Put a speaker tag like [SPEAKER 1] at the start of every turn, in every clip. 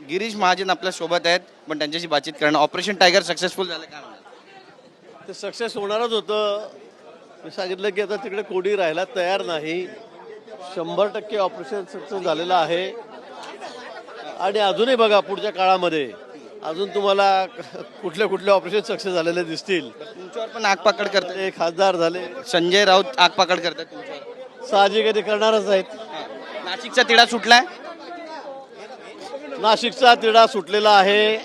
[SPEAKER 1] गिरीश महाजन आपल्या सोबत आहेत, पण त्यांच्याशी बातचीत करणं. ऑपरेशन टायगर सक्सेसफुल झालं का?
[SPEAKER 2] ते सक्सेस होणारच होतं. मी सांगितलं की आता तिकडे कोणी राहायला तयार नाही. 100% ऑपरेशन सक्सेस झालेलं आहे. आणि अजूनही बघा पुढच्या काळामध्ये अजून तुम्हाला कुठले कुठले ऑपरेशन सक्सेस झालेले दिसतील.
[SPEAKER 1] तुमच्यावर पण आगपाकड करतात,
[SPEAKER 2] ते खासदार झाले,
[SPEAKER 1] संजय राऊत आगपाकड करतात तुमच्यावर.
[SPEAKER 2] साहजिक ते करणारच आहेत.
[SPEAKER 1] नाशिकचा तिढा सुटलाय.
[SPEAKER 2] नाशिकचा तिढा सुटलेला आहे.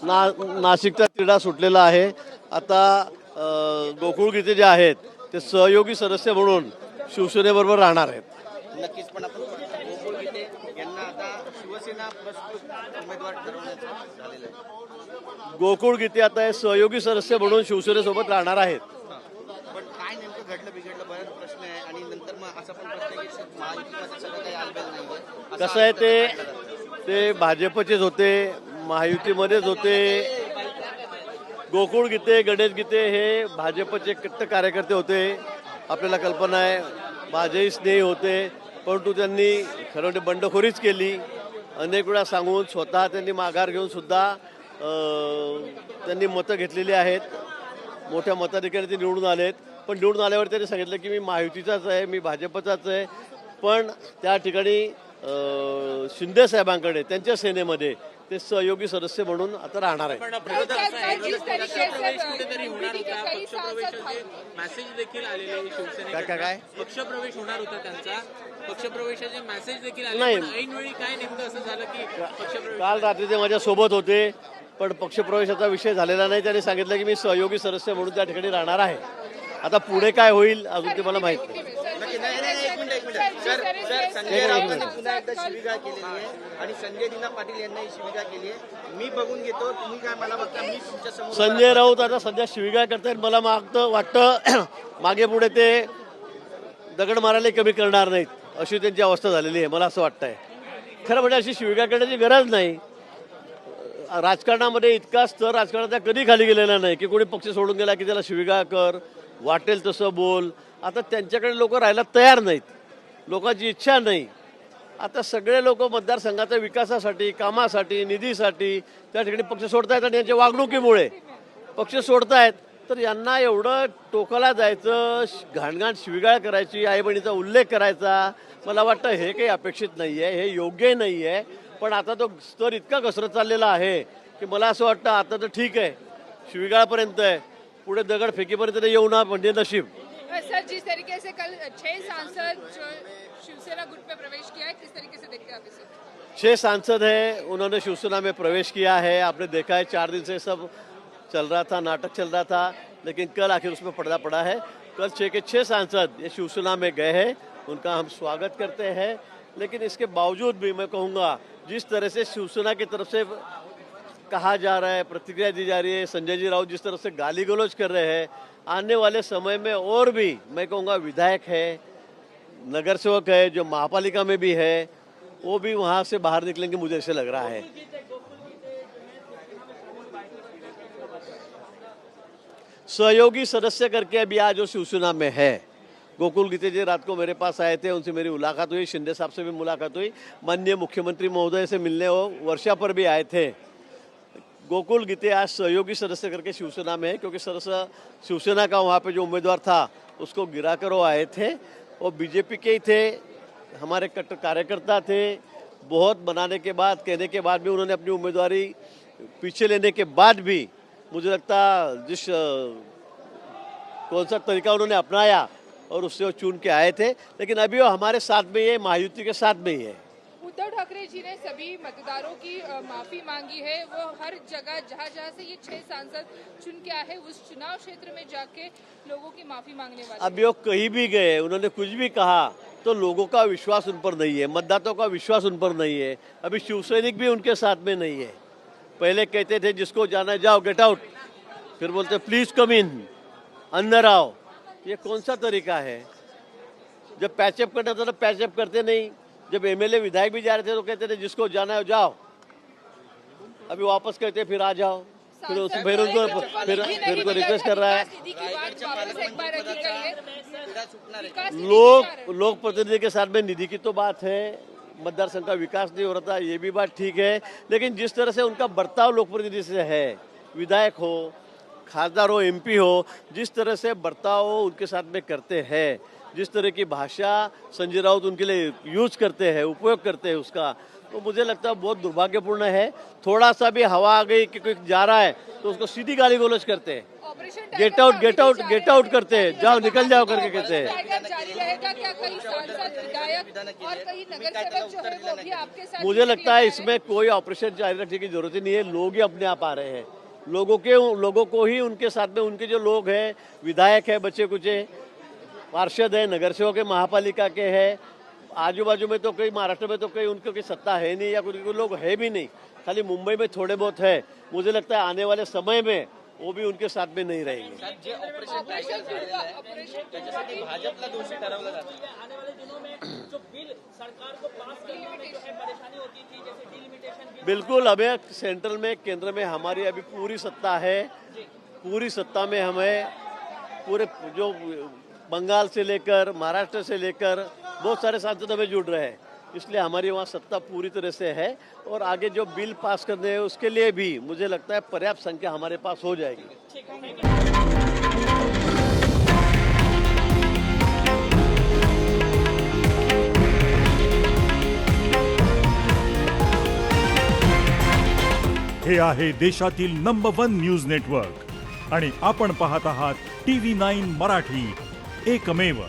[SPEAKER 2] नाशिकचा तिढा सुटलेला आहे. आता गोकुळ गीते जे आहेत ते सहयोगी सदस्य म्हणून शिवसेनेबरोबर राहणार आहेत.
[SPEAKER 1] नक्कीच. पण आपण गोकुळ गीते यांना आता शिवसेना प्रस्तुत उमेदवार ठरवण्याचं झालेलं आहे.
[SPEAKER 2] गोकुळ गीते आता हे सहयोगी सदस्य म्हणून शिवसेनेसोबत राहणार आहेत.
[SPEAKER 1] पण काय नेमकं घडलं बिघडलं बराच प्रश्न आहे. आणि नंतर मग असा पण प्रश्न आहे की महायुतीमध्ये सगळं काही आलबेल नाहीये.
[SPEAKER 2] कसं आहे ते भाजपचेच होते, महायुतीमध्येच होते. गोकुळ गीते, गणेश गीते हे भाजपचे कट्टर कार्यकर्ते होते. आपल्याला कल्पना आहे माझेही स्नेही होते. परंतु त्यांनी खरं म्हणजे बंडखोरीच केली. अनेक वेळा सांगून स्वतः त्यांनी माघार घेऊन सुद्धा त्यांनी मतं घेतलेली आहेत. मोठ्या मताधिकारी ते निवडून आलेत. पण निवडून आल्यावर त्यांनी सांगितलं की मी महायुतीचाच आहे, मी भाजपचाच आहे. पण त्या ठिकाणी शिंदे साहेबांकडे त्यांच्या सेनेमध्ये ते सहयोगी सदस्य म्हणून आता राहणार आहे.
[SPEAKER 3] मेसेज देखील आलेले
[SPEAKER 2] काय
[SPEAKER 3] पक्षप्रवेश होणार होता त्यांचा, पक्षप्रवेशाचे मेसेज देखील आले.
[SPEAKER 2] नाही.
[SPEAKER 3] ऐनवेळी काय नेमकं असं झालं की पक्षप्रवेश?
[SPEAKER 2] काल रात्री ते माझ्या सोबत होते, पण पक्षप्रवेशाचा विषय झालेला नाही. त्यांनी सांगितलं की मी सहयोगी सदस्य म्हणून त्या ठिकाणी राहणार आहे. आता पुढे काय होईल अजून ते मला माहित नाही.
[SPEAKER 1] एक मिनिट. सर, संजय राऊतांनी पुन्हा एकदा शिवीगाळ केलेली आहे आणि संजय दिना पाटील यांनाही शिवीगाळ केली आहे. मी बघून घेतो, तुम्ही काय मला बघता, मी तुमच्या समोर.
[SPEAKER 2] संजय राऊत आता सध्या शिवीगाळ करतायत. मला वाटतं मागे पुढे ते दगड मारायला कमी करणार नाहीत अशी त्यांची अवस्था झालेली आहे. मला असं वाटतंय. खरं म्हणजे अशी शिवीगाळ करण्याची गरज नाही. राजकारणामध्ये इतका स्तर राजकारणाचा कधी खाली गेलेला नाही की कोणी पक्ष सोडून गेला की त्याला शिवीगाळ कर, वाटेल तसं बोल. आता त्यांच्याकडे लोक राहायला तयार नाहीत, लोकांची इच्छा नाही. आता सगळे लोक मतदारसंघाच्या विकासासाठी, कामासाठी, निधीसाठी त्या ठिकाणी पक्ष सोडतायत. आणि यांच्या वागणुकीमुळे पक्ष सोडतायत. तर यांना एवढं टोकाला जायचं, घाणघाण शिवीगाळ करायची, आईबहिणीचा उल्लेख करायचा, मला वाटतं हे काही अपेक्षित नाही आहे, हे योग्य नाही आहे. पण आता तो स्तर इतका घसरत चाललेला आहे की मला असं वाटतं आता तर ठीक आहे, शिवीगाळापर्यंत आहे, पुढे दगड फेकीपर्यंत येऊ ना म्हणजे नशीब.
[SPEAKER 4] सर, जिस तरीके से कल 6 सांसद जो शिवसेना गुट में प्रवेश किया है, किस तरीके से देखते हैं आप इसे?
[SPEAKER 2] 6 सांसद हैं, उन्होंने शिवसेना में प्रवेश किया है. आपने देखा है 4 दिन से सब चल रहा था, नाटक चल रहा था, लेकिन कल आखिर उसमें पर्दा पड़ा है. कल 6 के 6 सांसद ये शिवसेना में गए हैं, उनका हम स्वागत करते हैं. लेकिन इसके बावजूद भी मैं कहूँगा जिस तरह से शिवसेना की तरफ से कहा जा रहा है, प्रतिक्रिया दी जा रही है, संजय जी राउत जिस तरह से गाली गलौज कर रहे हैं, आने वाले समय में और भी मैं कहूँगा विधायक है, नगर सेवक है, जो महापालिका में भी है, वो भी वहाँ से बाहर निकलेंगे मुझे ऐसे लग रहा है. सहयोगी सदस्य करके अभी आज जो शिवसेना में है. गोकुल गीते जी रात को मेरे पास आए थे, उनसे मेरी मुलाकात हुई, शिंदे साहब से भी मुलाकात हुई, माननीय मुख्यमंत्री महोदय से मिलने वो वर्षा पर भी आए थे. गोकुल गीते आज सहयोगी सदस्य करके शिवसेना में है, क्योंकि सदस्य शिवसेना का वहाँ पे जो उम्मीदवार था उसको गिराकर वो आए थे. वो बीजेपी के ही थे, हमारे कट्टर कार्यकर्ता थे. बहुत बनाने के बाद, कहने के बाद भी उन्होंने अपनी उम्मीदवारी पीछे लेने के बाद भी मुझे लगता जिस कौन सा तरीका उन्होंने अपनाया और उससे वो चुन के आए थे. लेकिन अभी वो हमारे साथ में ही है, महायुति के साथ में ही है.
[SPEAKER 4] उद्धव ठाकरे जी ने सभी मतदारों की माफी मांगी है. वो हर जगह जहाँ जहाँ से ये 6 सांसद चुन के आए उस चुनाव क्षेत्र में जाके लोगों की माफी मांगने वाले.
[SPEAKER 2] अभी वो कहीं भी गए, उन्होंने कुछ भी कहा तो लोगों का विश्वास उन पर नहीं है, मतदाताओं का विश्वास उन पर नहीं है. अभी शिवसैनिक भी उनके साथ में नहीं है. पहले कहते थे जिसको जाना जाओ, गेट आउट, फिर बोलते प्लीज कम इन, अंदर आओ. ये कौन सा तरीका है? जब पैचअप करना था तो पैचअप करते नहीं. जब एमएलए विधायक भी जा रहे थे तो कहते थे जिसको जाना है जाओ. अभी वापस कहते फिर आ जाओ. फिर उनको रिक्वेस्ट कर रहा है. लोक प्रतिनिधि के साथ में निधि की तो बात है, मतदार संघ का विकास नहीं हो रहा था, ये भी बात ठीक है। लेकिन जिस तरह से उनका बर्ताव लोक प्रतिनिधि से है, विधायक हो, खासदार हो, एमपी हो, जिस तरह से बर्ताव वो उनके साथ में करते हैं, जिस तरह की भाषा संजय राउत उनके लिए यूज करते हैं, उपयोग करते हैं उसका, तो मुझे लगता है बहुत दुर्भाग्यपूर्ण है। थोड़ा सा भी हवा आ गई कि कोई जा रहा है तो उसको सीधी गाली गलौज करते हैं, गेट आउट करते हैं, जाओ निकल जाओ करके कहते हैं।
[SPEAKER 4] जारी रहेगा क्या? कई सांसद, विधायक और कई नगर सेवक जो है वो भी आपके साथ
[SPEAKER 2] मुझे लगता है इसमें कोई ऑपरेशन जारी रखने की जरूरत ही नहीं है। लोग ही अपने आप आ रहे हैं, लोगों को ही उनके साथ में, उनके जो लोग हैं, विधायक है, बच्चे कुचे, पार्षद है, नगर सेवक है, महापालिका के हैं, आजू बाजू में तो कई, महाराष्ट्र में तो कई उनकी कोई सत्ता है नहीं या कोई लोग है भी नहीं, खाली मुंबई में थोड़े बहुत है। मुझे लगता है आने वाले समय में वो भी उनके साथ में नहीं रहेंगे।
[SPEAKER 1] जे ऑपरेशन टायगर झालेलं आहे त्याच्यासाठी भाजपला दोषी ठरवलं जातं।
[SPEAKER 2] बिल्कुल, हमें सेंट्रल में, केंद्र में हमारी अभी पूरी सत्ता है। पूरी सत्ता में हमें पूरे जो बंगाल से लेकर महाराष्ट्र से लेकर बहुत सारे सांसद हमें जुड़ रहे हैं, इसलिए हमारी वहाँ सत्ता पूरी तरह से है। और आगे जो बिल पास करने हैं उसके लिए भी मुझे लगता है पर्याप्त संख्या हमारे पास हो जाएगी।
[SPEAKER 5] हे आहे देशातील नंबर 1 न्यूज नेटवर्क आणि आपण पाहत आहात TV9 मराठी, एकमेव।